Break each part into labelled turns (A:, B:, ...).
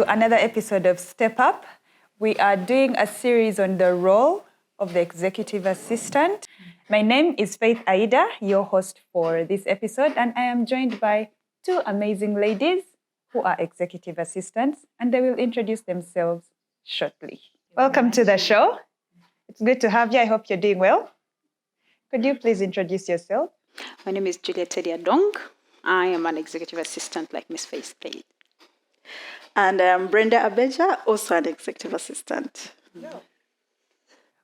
A: another episode of Step Up. We are doing a series on the role of the executive assistant. My name is Faith Aida, your host for this episode, and I am joined by two amazing ladies who are executive assistants, and they will introduce themselves shortly. Welcome to the show. It's good to have you. I hope you're doing well. Could you please introduce yourself?
B: My name is Juliet Dong. I am an executive assistant like Miss Faith Page.
C: And I'm Brenda Abeja, also an executive assistant.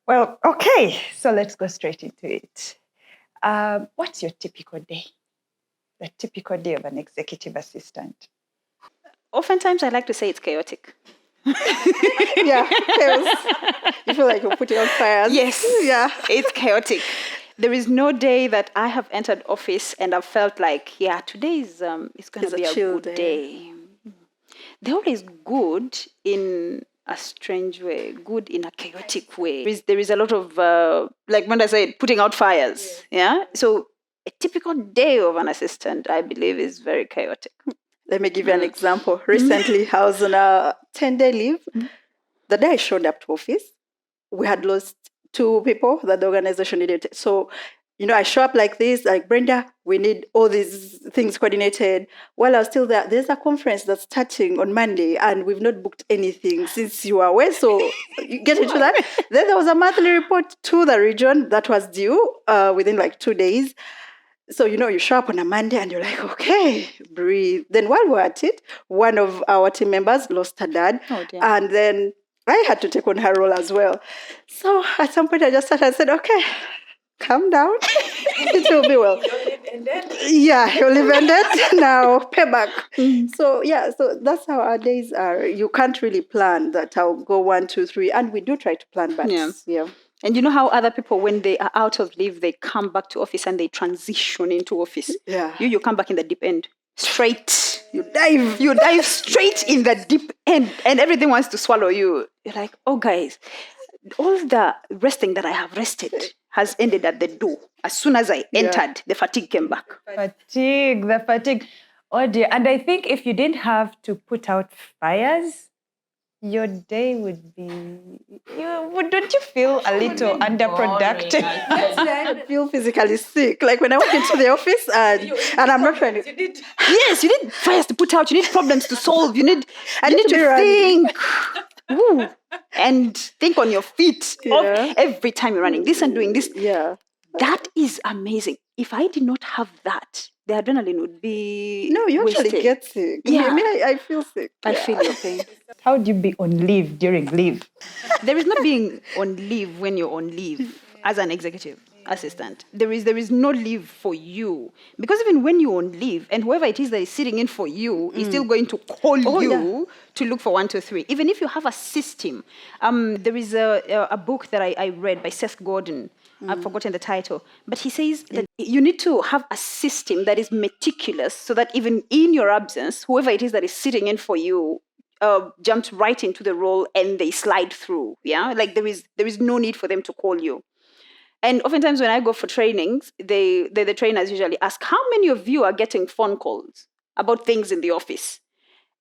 A: Well, okay, so let's go straight into it. What's your typical day? The typical day of an executive assistant?
B: Oftentimes, I like to say it's chaotic.
C: Yeah, chaos. You feel like you're putting on fires.
B: Yes,
C: Yeah.
B: it's chaotic. There is no day that I have entered office and I've felt like, yeah, today is it's going to be a
C: chill
B: good day. They're always good in a strange way, good in a chaotic way. There is a lot of, like when I said, putting out fires. Yeah. So a typical day of an assistant, I believe, is very chaotic.
C: Let me give you an example. Recently, I was on a 10-day leave. The day I showed up to office, we had lost 2 people that the organization needed. So, I show up like this, like, Brenda, we need all these things coordinated. While I was still there, there's a conference that's starting on Monday and we've not booked anything since you were away. So you get into that. Then there was a monthly report to the region that was due within like 2 days. So, you show up on a Monday and you're like, okay, breathe. Then while we're at it, one of our team members lost her dad.
B: Oh, dear.
C: And then I had to take on her role as well. So at some point I just started and said, okay, calm down. It will be well. Yeah, you'll live ended. Now pay back. So that's how our days are. You can't really plan that I'll go 1, 2, 3. And we do try to plan, but yeah.
B: And you know how other people, when they are out of leave, they come back to office and they transition into office.
C: Yeah.
B: You come back in the deep end. Straight.
C: You dive.
B: You dive straight in the deep end and everything wants to swallow you. You're like, oh, guys, all the resting that I have rested has ended at the door. As soon as I entered, the fatigue came back.
A: The fatigue. Oh dear. And I think if you didn't have to put out fires, your day would be, don't you feel a little underproductive?
C: I feel physically sick. Like when I walk into the office and I'm not trying to.
B: Yes, you need fires to put out. You need problems to solve. You need to think. Woo. And think on your feet every time you're running this and doing this.
C: Yeah.
B: That is amazing. If I did not have that, the adrenaline would be
C: No, you
B: wasted.
C: actually get sick.
B: Yeah.
C: I mean, I feel sick.
B: I feel your pain.
A: How do you be on leave during leave?
B: There is no being on leave when you're on leave as an executive assistant. There is no leave for you. Because even when you're on leave, and whoever it is that is sitting in for you is still going to call you to look for 1, 2, 3. Even if you have a system. There is a book that I read by Seth Godin. I've forgotten the title. But he says that you need to have a system that is meticulous so that even in your absence, whoever it is that is sitting in for you jumps right into the role and they slide through. Yeah, like there is no need for them to call you. And oftentimes when I go for trainings, the trainers usually ask, how many of you are getting phone calls about things in the office?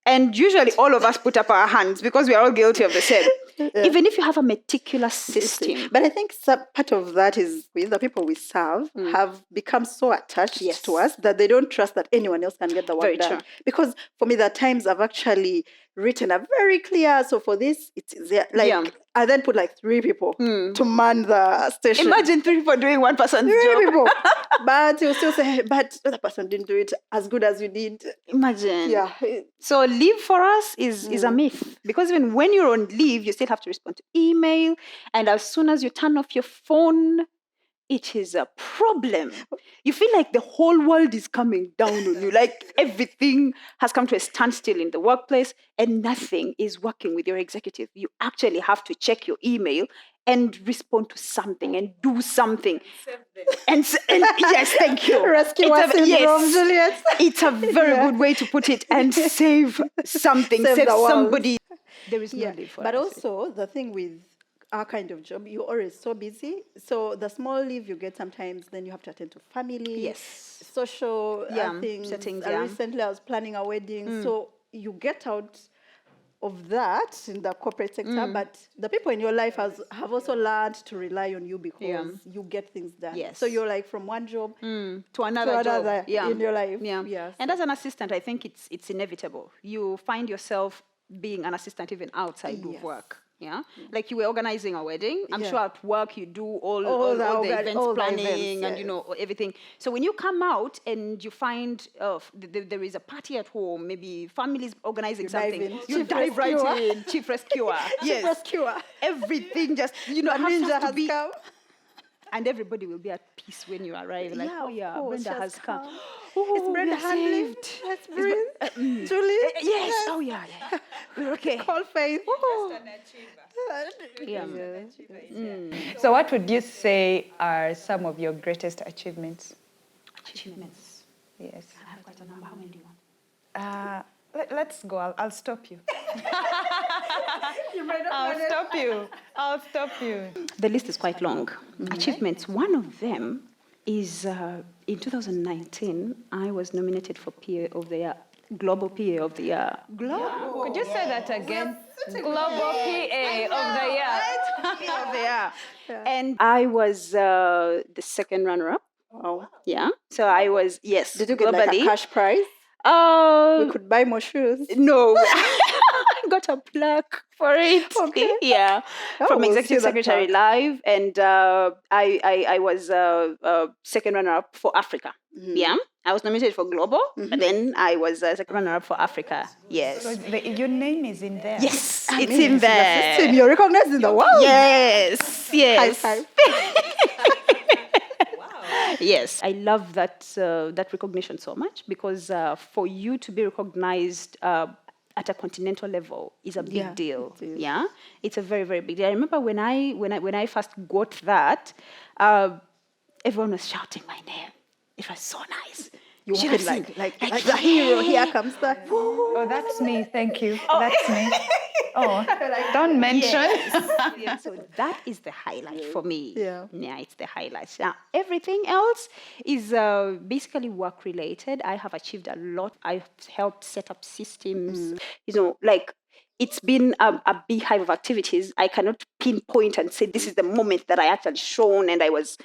B: And usually all of us put up our hands because we are all guilty of the same. Even if you have a meticulous system.
C: But I think part of that is the people we serve have become so attached to us that they don't trust that anyone else can get the work
B: Very
C: done.
B: true.
C: Because for me, there are times I've actually written a very clear, so for this, I then put like 3 people to man the station.
B: Imagine 3 people doing one person's
C: 3
B: job.
C: people. But you'll still say, but the other person didn't do it as good as you did.
B: Imagine.
C: Yeah.
B: So leave for us is a myth. Because even when you're on leave, you still have to respond to email. And as soon as you turn off your phone, it is a problem. You feel like the whole world is coming down on you. Like everything has come to a standstill in the workplace and nothing is working with your executive. You actually have to check your email and respond to something and do something. And yes, thank you.
C: Rescue us syndrome, Juliet.
B: It's a very good way to put it. And save something, save somebody. There is no leave for
C: But
B: us.
C: also, the thing with our kind of job, you're always so busy. So the small leave you get sometimes, then you have to attend to family, social things.
B: Settings,
C: Recently, I was planning a wedding. So you get out of that in the corporate sector, but the people in your life have also learned to rely on you because you get things done.
B: Yes.
C: So you're like from one job
B: To another job.
C: in your life.
B: Yeah.
C: Yes.
B: And as an assistant, I think it's inevitable. You find yourself being an assistant even outside of
C: Yes.
B: work. Yeah. Like you were organizing a wedding. I'm
C: Yeah.
B: sure at work you do all
C: the
B: the events
C: all the
B: planning
C: events,
B: and, you know, everything. So when you come out and you find there is a party at home, maybe families organizing
C: dive
B: something,
C: in.
B: you
C: Chief
B: dive right
C: rescuer.
B: in, chief rescuer. Yes.
C: rescuer.
B: Everything just, you know,
C: The ninja
B: has to
C: has
B: be,
C: come.
B: and everybody will be at peace when you arrive. Like,
C: Yeah,
B: oh
C: of
B: yeah,
C: course,
B: Brenda
C: she
B: has come.
C: come.
B: Oh,
C: It's Brenda
B: we are
C: handling.
B: saved.
C: Let's breathe. Julie.
B: Yes. Oh yeah, yeah. We're okay.
C: Call Faith.
B: Yeah.
A: So, what would you say are some of your greatest achievements?
B: Achievements.
A: Yes.
B: I have quite a number. How many do you want?
A: Let's go. I'll stop you. I'll stop you.
B: The list is quite long. Achievements. One of them is in 2019, I was nominated for PA of the Year, Global PA of the Year.
A: Global. Could you say that again? Global PA of the year.
B: PA of the Year. And I was the second runner-up.
C: Wow.
B: Yeah. So I was, yes,
C: Did you get
B: globally.
C: like a cash prize? We could buy more shoes.
B: No. I got a plaque for it.
C: Okay.
B: Yeah.
C: Oh,
B: From
C: we'll
B: Executive
C: see that
B: Secretary
C: plaque.
B: Live. And I was second runner-up for Africa. Yeah. I was nominated for Global, but then I was second runner-up for Africa. Yes.
A: So your name is in there.
B: Yes,
C: I
B: it's
C: mean,
B: in
C: the
B: there.
C: system. You're recognized in the world.
B: Yes, yes.
C: High five.
B: Yes, I love that recognition so much because for you to be recognized at a continental level is a big
C: Yeah,
B: deal.
C: it is.
B: Yeah, it's a very, very big deal. I remember when I first got that, everyone was shouting my name. It was so nice.
C: You
B: should
C: walk
B: have
C: in
B: seen
C: like the hero. Here comes the.
A: Oh, that's me. Thank you. That's me. Oh, don't mention.
B: Yeah, so that is the highlight for me.
C: Yeah.
B: Yeah, it's the highlight. Now, everything else is basically work related. I have achieved a lot. I've helped set up systems. You know, like it's been a beehive of activities. I cannot pinpoint and say this is the moment that I actually shone and I was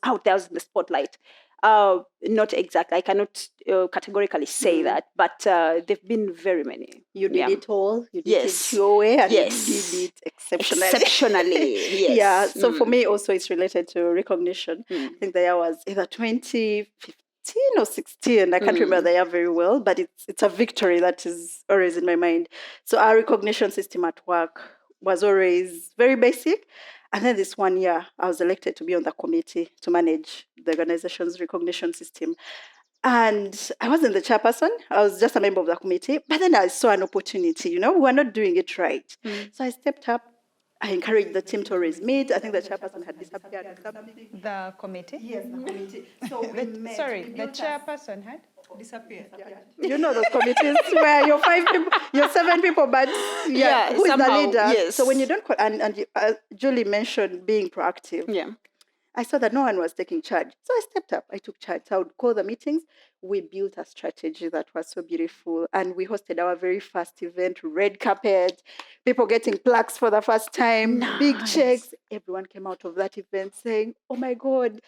B: out there, I was in the spotlight. Not exactly. I cannot categorically say that, but there've been very many.
C: You did it all. You did
B: Yes.
C: it your way, and
B: Yes.
C: you did it exceptionally.
B: Exceptionally, yes.
C: Yeah. So for me, also, it's related to recognition. I think the year was either 2015 or 16. I can't remember the year very well, but it's a victory that is always in my mind. So our recognition system at work was always very basic. And then this one year, I was elected to be on the committee to manage the organization's recognition system. And I wasn't the chairperson. I was just a member of the committee. But then I saw an opportunity, we were not doing it right. So I stepped up. I encouraged the team to always meet. I think the chairperson had disappeared or something.
A: The committee?
C: Yes, the committee. So we met.
A: Sorry,
C: We
A: the
C: built
A: chairperson had?
C: disappeared. You know those committees where you're 5 people, you're 7 people, but
B: Yeah,
C: who is the
B: somehow,
C: leader?
B: yes.
C: So when you don't, Julie mentioned being proactive.
B: Yeah.
C: I saw that no one was taking charge. So I stepped up. I took charge. So I would call the meetings. We built a strategy that was so beautiful. And we hosted our very first event, red carpet, people getting plaques for the first time, big checks. Everyone came out of that event saying, oh my God,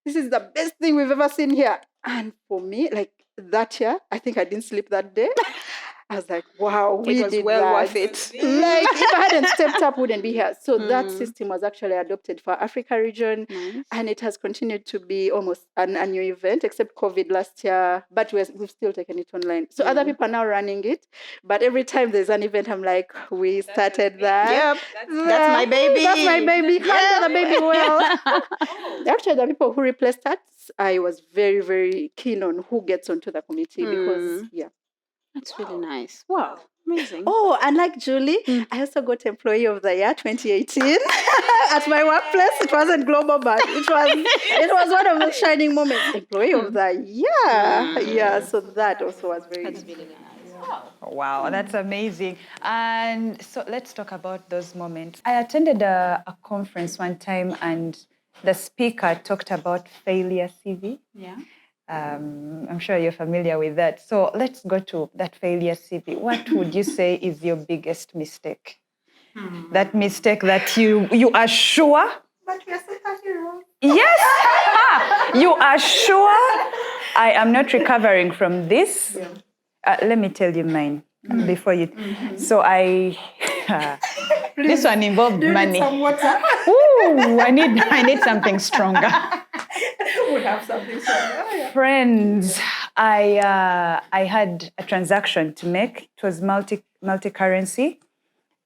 C: this is the best thing we've ever seen here. And for me, like that year, I think I didn't sleep that day. I was like, wow, we
B: It was
C: did
B: well
C: that.
B: worth it.
C: Like, if I hadn't stepped up, wouldn't be here. So that system was actually adopted for Africa region.
B: Nice.
C: And it has continued to be almost an annual event, except COVID last year. But we've still taken it online. So other people are now running it. But every time there's an event, I'm like, we started that.
B: Yep. That's my baby.
C: That's my baby. Handle the baby well. Actually, the people who replaced that, I was very, very keen on who gets onto the committee because,
B: That's really nice. Wow. Amazing.
C: Oh, and like Julie, I also got Employee of the Year 2018 at my workplace. It wasn't global, but it was one of those shining moments. Employee of the Year. Yeah, so that also was very
B: That's really nice.
A: Wow, that's amazing. And so let's talk about those moments. I attended a conference one time and the speaker talked about failure CV.
B: Yeah.
A: I'm sure you're familiar with that. So let's go to that failure CV. What would you say is your biggest mistake? That mistake that you are sure.
C: But we are so happy.
A: Yes, you are sure I am not recovering from this.
C: Yeah.
A: Let me tell you mine before you. So this one involved money.
C: Some water.
A: Ooh, I need something stronger.
C: We have something stronger. Yeah.
A: Friends, I had a transaction to make. It was multi-currency,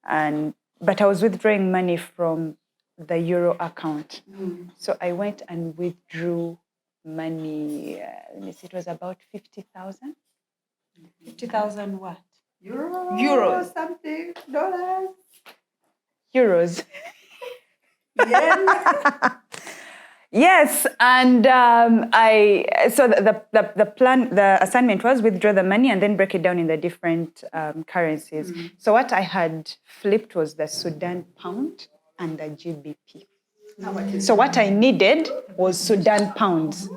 A: but I was withdrawing money from the euro account. So I went and withdrew money. Let me see, it was about 50,000. 50,000 what?
C: Euros. Something. Dollars.
A: Euros.
C: Yen.
A: Yes, and the assignment was withdraw the money and then break it down in the different currencies. So what I had flipped was the Sudan pound and the GBP. So what I needed was Sudan pounds,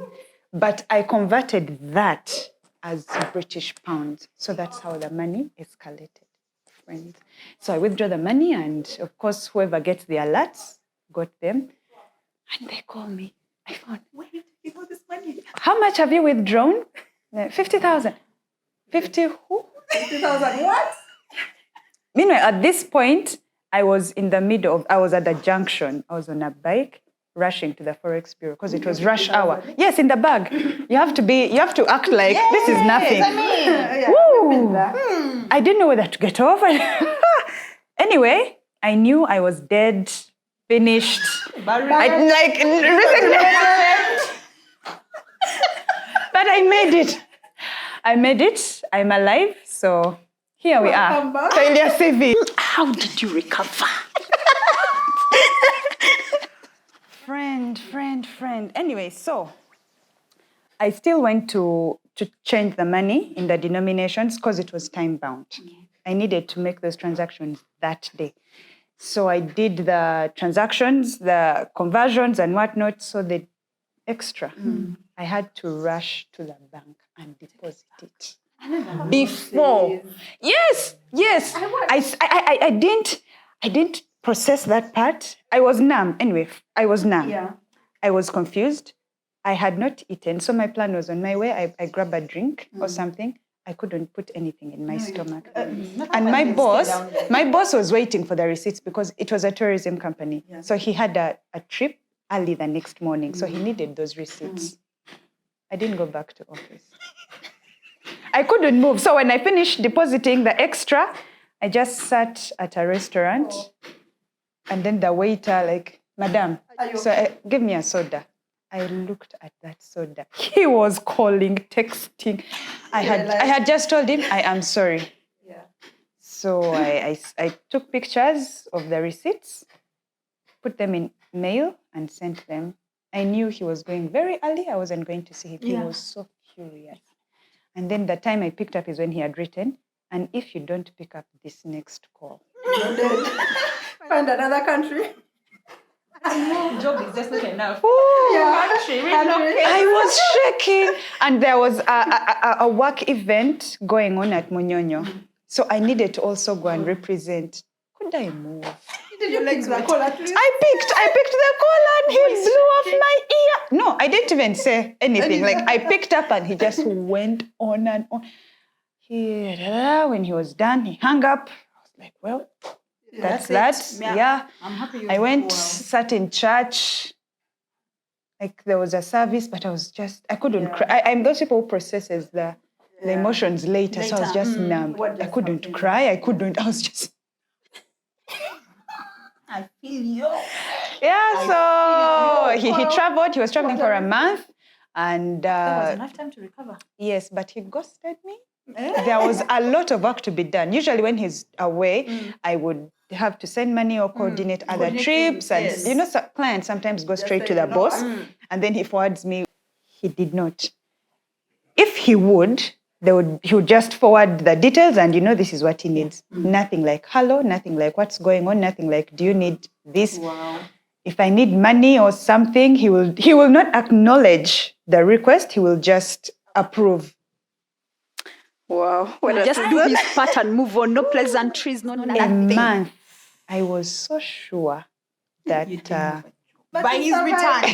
A: but I converted that as British pounds. So that's how the money escalated, friends. So I withdraw the money, and of course, whoever gets the alerts got them. And they call me. I found, where did you get all this money? How much have you withdrawn? 50,000. 50 who?
C: 50,000 what?
A: Meanwhile, at this point, I was at the junction. I was on a bike rushing to the Forex Bureau because it was rush hour. Yes, in the bag. You have to act like this is nothing. Woo! I didn't know whether to get off. Anyway, I knew I was dead. Finished. But I made it. I'm alive. So here we are. Failure CV.
C: How did you recover?
A: Friend. Anyway, so I still went to change the money in the denominations because it was time bound. I needed to make those transactions that day. So I did the transactions, the conversions and whatnot. So the extra, I had to rush to the bank and deposit it. Before. Yes. I didn't process that part. I was numb. Anyway, I was numb.
C: Yeah.
A: I was confused. I had not eaten. So my plan was on my way. I grab a drink or something. I couldn't put anything in my stomach. And my boss was waiting for the receipts because it was a tourism company. Yeah. So he had a trip early the next morning. So he needed those receipts. I didn't go back to office. I couldn't move. So when I finished depositing the extra, I just sat at a restaurant. And then the waiter like, Madam, give me a soda. I looked at that soda. He was calling, texting. I had just told him, I am sorry.
C: Yeah.
A: So I took pictures of the receipts, put them in mail, and sent them. I knew he was going very early. I wasn't going to see him. He was so furious. And then the time I picked up is when he had written, and if you don't pick up this next call.
C: Find another country.
B: Job is just not enough.
A: I was shaking. And there was a work event going on at Munyonyo. So I needed to also go and represent. Could I move?
C: Did you pick the call at least?
A: I picked the call and he blew off my ear. No, I didn't even say anything. Like I picked up and he just went on and on. When he was done, he hung up. I was like, well, that's that. Yeah.
B: I'm happy
A: I went, sat in church. Like there was a service, but I couldn't cry. I'm those people who processes the emotions later. So I was just numb. I couldn't cry. I was just.
B: I feel you.
A: Yeah, so he traveled. He was traveling for a month. And
B: that was enough time to recover.
A: Yes, but he ghosted me. There was a lot of work to be done. Usually when he's away, I would have to send money or coordinate other trips. And clients sometimes go straight to the boss. And then he forwards me. He did not. If he would, he would just forward the details and this is what he needs. Nothing like hello, nothing like what's going on, nothing like do you need this?
B: Wow.
A: If I need money or something, he will not acknowledge the request. He will just approve.
C: Wow. What
B: He'll
C: a
B: just do
C: season.
B: his part and move on. No pleasantries, no
A: A
B: nothing.
A: month, I was so sure that.
B: By his return.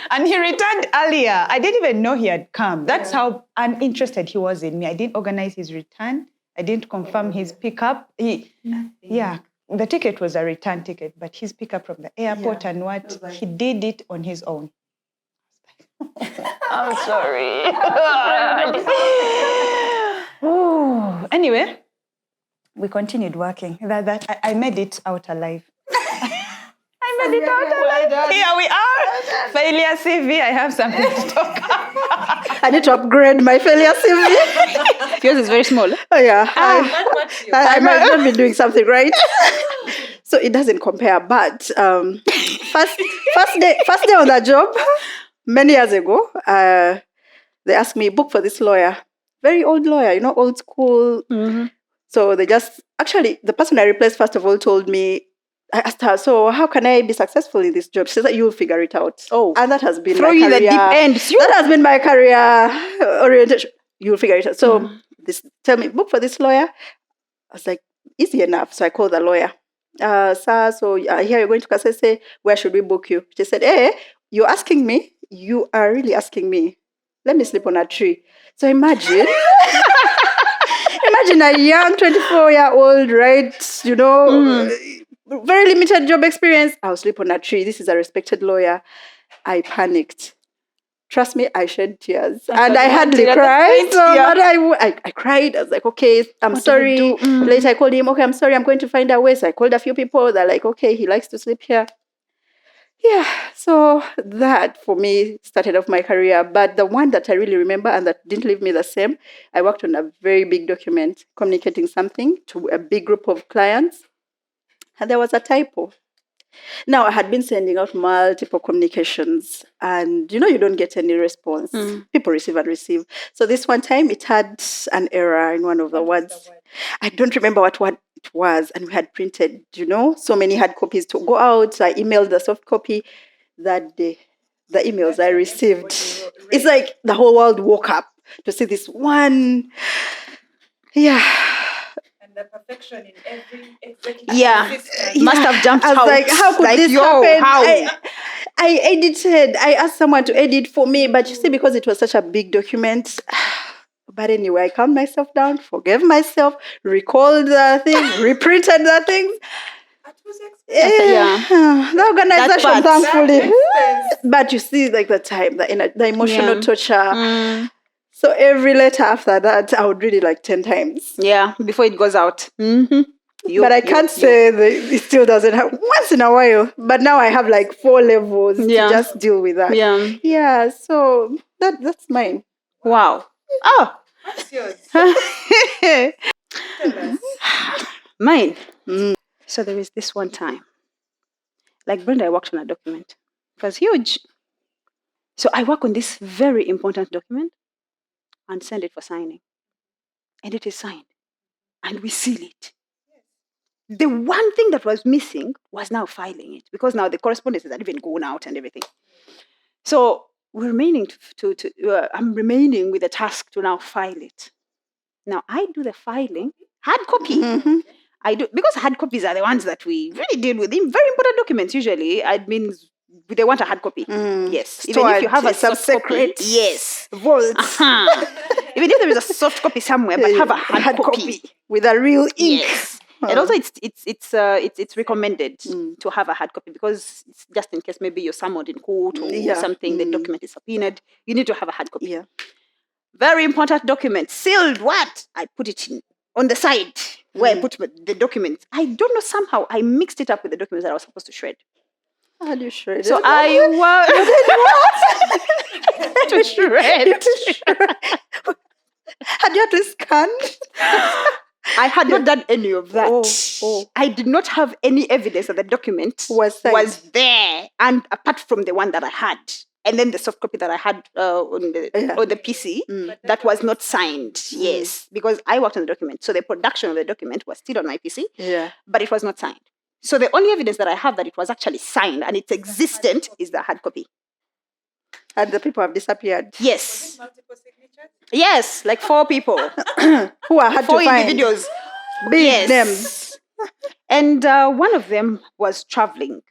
A: And he returned earlier. I didn't even know he had come. That's how uninterested he was in me. I didn't organize his return. I didn't confirm his pickup. The ticket was a return ticket, but his pickup from the airport and what, he did it on his own. I'm sorry. Ooh. Anyway, we continued working. I made it out alive. I made it out alive. Here we are. Failure CV. I have something to talk about.
C: I need to upgrade my failure CV.
B: Yours is very small.
C: Oh, yeah. I might not be doing something right. So it doesn't compare. But first day on that job, many years ago, they asked me, book for this lawyer. Very old lawyer, old school.
B: Mm-hmm.
C: So actually, the person I replaced, first of all, told me, I asked her, so how can I be successful in this job? She said, you'll figure it out.
B: Oh.
C: And that has been
B: Throw
C: my
B: you in
C: career.
B: the deep end.
C: That has been my career orientation. You'll figure it out. So tell me, book for this lawyer. I was like, easy enough. So I called the lawyer. Sir, so here you're going to Kasese. Where should we book you? She said, hey, you're asking me? You are really asking me. Let me sleep on a tree. So imagine. Imagine a young 24-year-old, right? Very limited job experience. I'll sleep on a tree. This is a respected lawyer. I panicked. Trust me, I shed tears. And I hardly cried. But I cried. I was like, okay, I'm sorry. Later I called him, okay, I'm sorry, I'm going to find a way. So I called a few people. They're like, okay, he likes to sleep here. Yeah, so that for me started off my career. But the one that I really remember and that didn't leave me the same, I worked on a very big document communicating something to a big group of clients. And there was a typo. Now, I had been sending out multiple communications and, you don't get any response. People receive and receive. So this one time, it had an error in one of the words. I don't remember what word it was. And we had printed, so many hard copies to go out. So I emailed the soft copy that day. The emails I received. It's like the whole world woke up to see this one. Yeah.
A: The perfection in every executive
B: must have jumped
C: I was
B: out.
C: like, how could this happen?
B: How?
C: I edited. I asked someone to edit for me, but you see, because it was such a big document. But anyway, I calmed myself down, forgave myself, recalled the thing, reprinted the things. The organization, thankfully. But you see, like the time, the emotional torture. So every letter after that, I would read it like 10 times.
B: Yeah, before it goes out.
C: But I can't say that it still doesn't happen once in a while. But now I have like 4 levels to just deal with that. Yeah, so that's mine.
B: Wow. Oh.
A: What's yours?
B: Mine. So there is this one time. Like Brenda, I worked on a document. It was huge. So I work on this very important document and send it for signing. And it is signed. And we seal it. The one thing that was missing was now filing it, because now the correspondences had even gone out and everything. So we're remaining I'm remaining with the task to now file it. Now I do the filing, hard copy. I do, because hard copies are the ones that we really deal with in very important documents. Usually, it means they want a hard copy. Yes, even if you have a soft copy, yes,
C: vaults.
B: Even if there is a soft copy somewhere, but have a hard copy
C: with a real ink.
B: Yes. And also, it's recommended to have a hard copy, because it's just in case maybe you're summoned in court or something, the document is subpoenaed. You need to have a hard copy.
C: Yeah.
B: Very important document, sealed. What? I put it on the side where I put the documents. I don't know, somehow I mixed it up with the documents that I was supposed to shred.
C: How do you shred?
B: So I was to shred.
C: Had you had to scan?
B: I had not done any of that. I did not have any evidence that the document was there, and apart from the one that I had, and then the soft copy that I had on the PC that was not signed. Yes, because I worked on the document, so the production of the document was still on my PC.
C: Yeah,
B: but it was not signed. So the only evidence that I have that it was actually signed and it's existent is the hard copy.
C: And the people have disappeared.
B: Yes. Yes, like 4 people.
C: Who are hard
B: 4
C: to find.
B: individuals.
C: Big
B: Yes. And one of them was traveling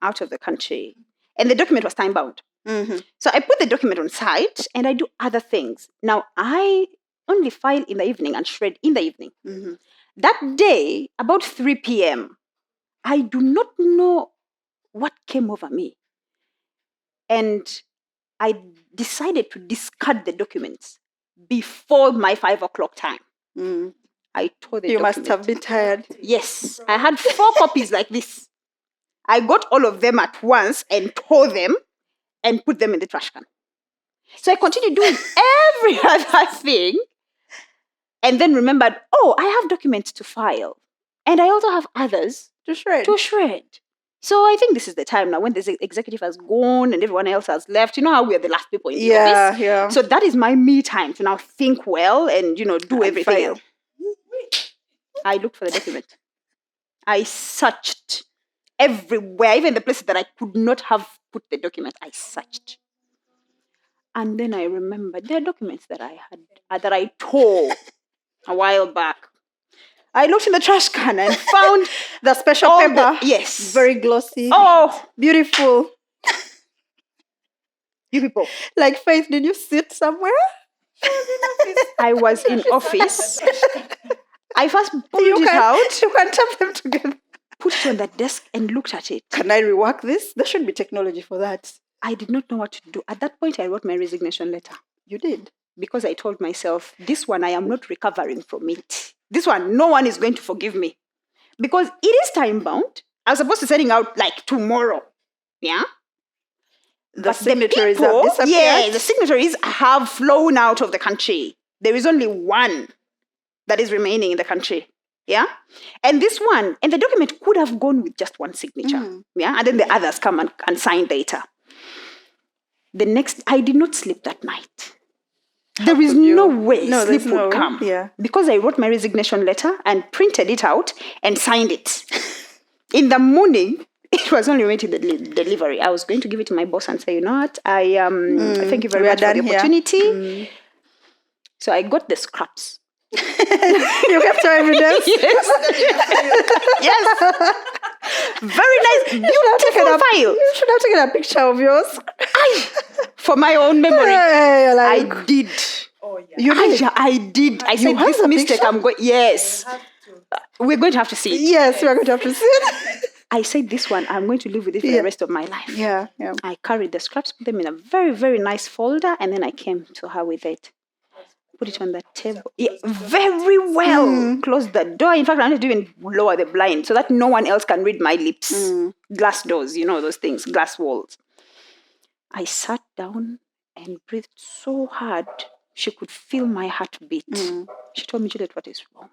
B: out of the country. And the document was time bound.
C: Mm-hmm.
B: So I put the document on site and I do other things. Now, I only file in the evening and shred in the evening.
C: Mm-hmm.
B: That day, about 3 p.m., I do not know what came over me. And I decided to discard the documents before my 5 o'clock time.
C: Mm.
B: I tore the
C: You
B: document.
C: must have been tired.
B: Yes, I had 4 copies like this. I got all of them at once and tore them and put them in the trash can. So I continued doing every other thing and then remembered, oh, I have documents to file. And I also have others
C: To shred.
B: to shred. So I think this is the time now when the executive has gone and everyone else has left. You know how we are the last people in the office?
C: Yeah.
B: So that is my me time to now think well and, do
C: And
B: everything.
C: file.
B: I looked for the document. I searched everywhere, even the places that I could not have put the document. I searched. And then I remembered there are documents that I had, that I tore a while back. I looked in the trash can and found
C: The special
B: all
C: paper.
B: yes.
C: Very glossy.
B: Oh,
C: Beautiful.
B: you people.
C: Like, Faith, did you sit somewhere?
B: I was in office. I first pulled
C: You
B: it out,
C: can tap them together.
B: put it on the desk and looked at it.
C: Can I rework this? There should be technology for that.
B: I did not know what to do. At that point, I wrote my resignation letter.
C: You did.
B: Because I told myself, this one, I am not recovering from it. This one, no one is going to forgive me. Because it is time bound. I was supposed to sending out like tomorrow. Yeah?
C: The
B: But
C: signatories
B: people,
C: have disappeared.
B: yeah, the signatories have flown out of the country. There is only one that is remaining in the country. Yeah? And this one, and the document could have gone with just one signature.
C: Mm.
B: Yeah? And then the others come and sign later. I did not sleep that night. There is no way
C: No,
B: sleep
C: there's no
B: would
C: way.
B: come.
C: Yeah.
B: Because I wrote my resignation letter and printed it out and signed it. In the morning, it was only waiting the delivery. I was going to give it to my boss and say, you know what, I thank you very
C: we are
B: much for the
C: done here.
B: opportunity. So I got the scraps.
C: You kept your evidence?
B: Yes. Very nice, beautiful file.
C: You should have taken a picture of yours.
B: For my own memory.
C: You're like,
B: I did.
A: Oh, yeah.
C: you did.
B: I did. I said,
C: have
B: this
C: the
B: mistake,
C: picture?
B: I'm going, yes. We're going to have to see it.
C: Yes, you are going to have to see it.
B: I said, this one, I'm going to live with it for
C: Yeah.
B: the rest of my life.
C: Yeah.
B: I carried the scraps, put them in a very, very nice folder, and then I came to her with it. Put it on the table. Yeah, very well. Closed the door. In fact, I wanted to even lower the blind so that no one else can read my lips. Glass doors, you know those things, glass walls. I sat down and breathed so hard. She could feel my heartbeat. She told me, Juliet, what is wrong?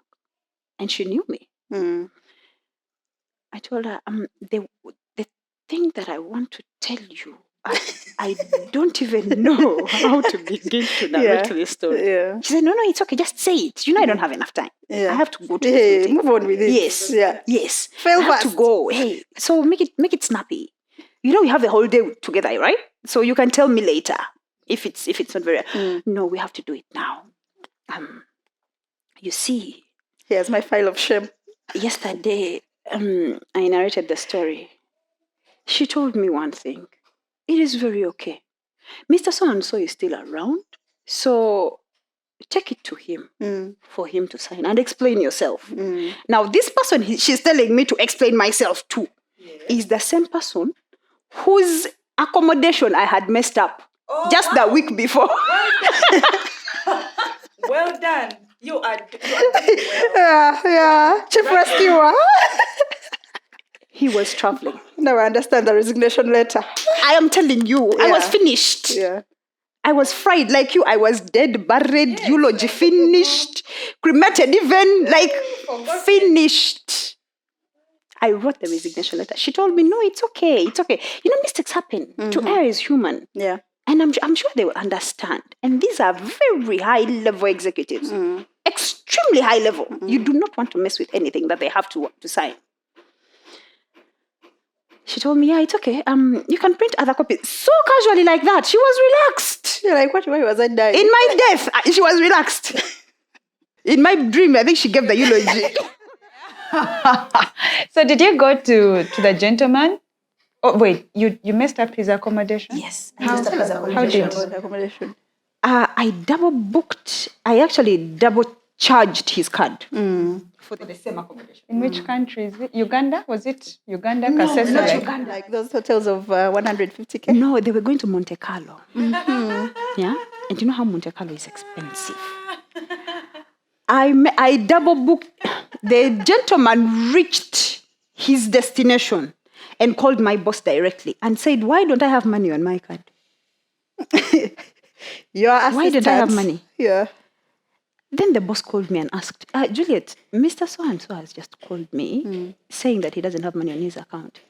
B: And she knew me. I told her, the thing that I want to tell you, I don't even know how to begin to narrate this story.
C: Yeah.
B: She said, no, it's okay. Just say it. You know, I don't have enough time.
C: Yeah.
B: I have to go to this
C: Hey,
B: meeting.
C: move on with it.
B: Yes.
C: Yeah.
B: Yes.
C: Fail
B: I have to
C: fast.
B: go. Hey, so make it snappy. You know, we have the whole day together, right? So you can tell me later if it's not very. No, we have to do it now. You see,
C: Here's my file of shame.
B: yesterday, I narrated the story. She told me one thing. It is very okay. Mr. So-and-so is still around, so take it to him for him to sign and explain yourself. Now, this person she's telling me to explain myself to is the same person whose accommodation I had messed up just the week before.
A: Well done. You are
C: Yeah. Chief rescuer.
B: He was traveling.
C: Now I understand the resignation letter.
B: I am telling you, I was
C: Yeah.
B: finished.
C: Yeah.
B: I was fried like you. I was dead, buried, eulogy finished, cremated even, like finished. I wrote the resignation letter. She told me, no, it's okay. It's okay. You know, mistakes happen. To err is human.
C: Yeah.
B: And I'm sure they will understand. And these are very high-level executives. Extremely high level. You do not want to mess with anything that they have to sign. She told me, yeah, it's okay. You can print other copies. So casually like that. She was relaxed.
C: You're like, what? Why was I dying?
B: In my death, she was relaxed. In my dream, I think she gave the eulogy.
A: So did you go to the gentleman? Oh wait, you messed up his accommodation?
D: Yes.
A: How did?
C: Accommodation.
B: I double booked. I actually double charged his card for the same accommodation.
A: In which country is it? Uganda? Was it Uganda?
B: No,
A: Kasese,
B: not
A: like-
B: Uganda.
C: Like those hotels of 150K.
B: No, they were going to Monte Carlo. Yeah, and you know how Monte Carlo is expensive. I double booked. The gentleman reached his destination and called my boss directly and said, "Why don't I have money on my card?
C: Your assistant.
B: Why did I have money?"
C: Yeah.
B: Then the boss called me and asked, Juliet, Mr. So-and-so has just called me saying that he doesn't have money on his account.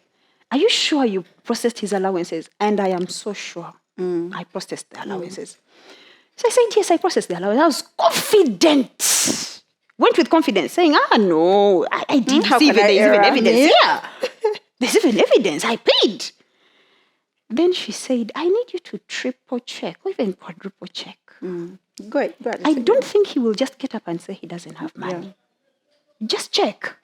B: Are you sure you processed his allowances? And I am so sure I processed the allowances. So I said, yes, I processed the allowance. I was confident. Went with confidence, saying, no, I did
C: How
B: see
C: can
B: even,
C: I
B: there's
C: err?
B: even evidence.
C: Yeah.
B: Yeah. There's even evidence. I paid. Then she said, I need you to triple check or even quadruple check.
C: Go ahead.
B: I don't think he will just get up and say he doesn't have money. Just check.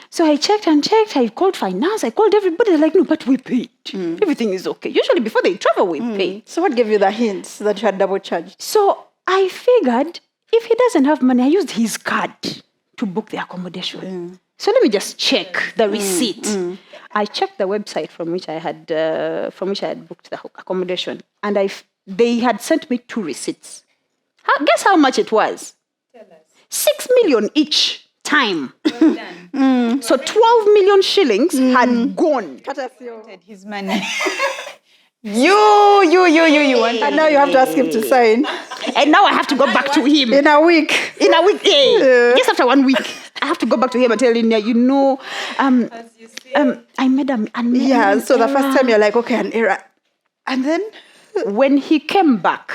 B: So I checked and checked. I called finance. I called everybody. They're like, no, but we paid. Everything is okay. Usually before they travel, we pay.
C: So what gave you the hints that you had double charged?
B: So I figured if he doesn't have money, I used his card to book the accommodation. So let me just check the receipt. I checked the website from which I had booked the accommodation, and they had sent me 2 receipts. Guess how much it was?
A: Tell us.
B: 6 million each time.
A: Well done.
B: So 12 million shillings had gone.
A: Wanted his money. You wanted.
C: And now you have to ask him to sign
B: And now I have to go back to him.
C: in a week.
B: In a week, just after 1 week, I have to go back to him and tell him,
A: As you see.
B: I made an
C: Yeah. So the first
B: error.
C: time you're like, okay, an error. And then
B: When he came back,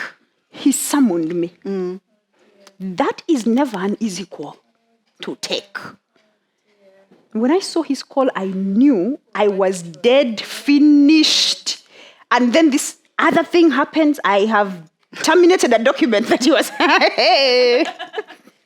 B: he summoned me. That is never an easy call to take. When I saw his call, I knew I was dead, finished. And then this other thing happens. I have terminated a document that he was.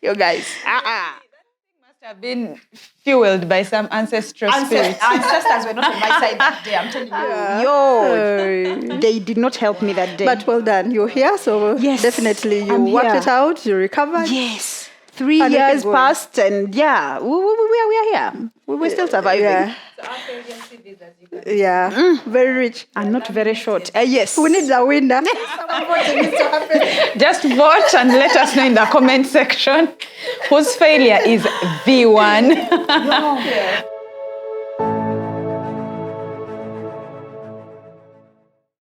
B: You guys.
A: Must have been fueled by some ancestral spirits.
D: Ancestors were not on my side that day, I'm telling you.
B: Yo, they did not help me that day.
C: but well done. You're here, so
B: Yes,
C: definitely you
B: I'm
C: worked
B: here.
C: it out. You recovered.
B: yes, 3
C: And
B: years
C: looking good.
B: passed, and yeah, we are here. We're still surviving.
C: Yeah.
A: So after your CVs, as you can
C: Yeah. Very rich.
B: And not very short. Yes.
C: We need a winner.
A: just vote and let us know in the comment section whose failure is the one.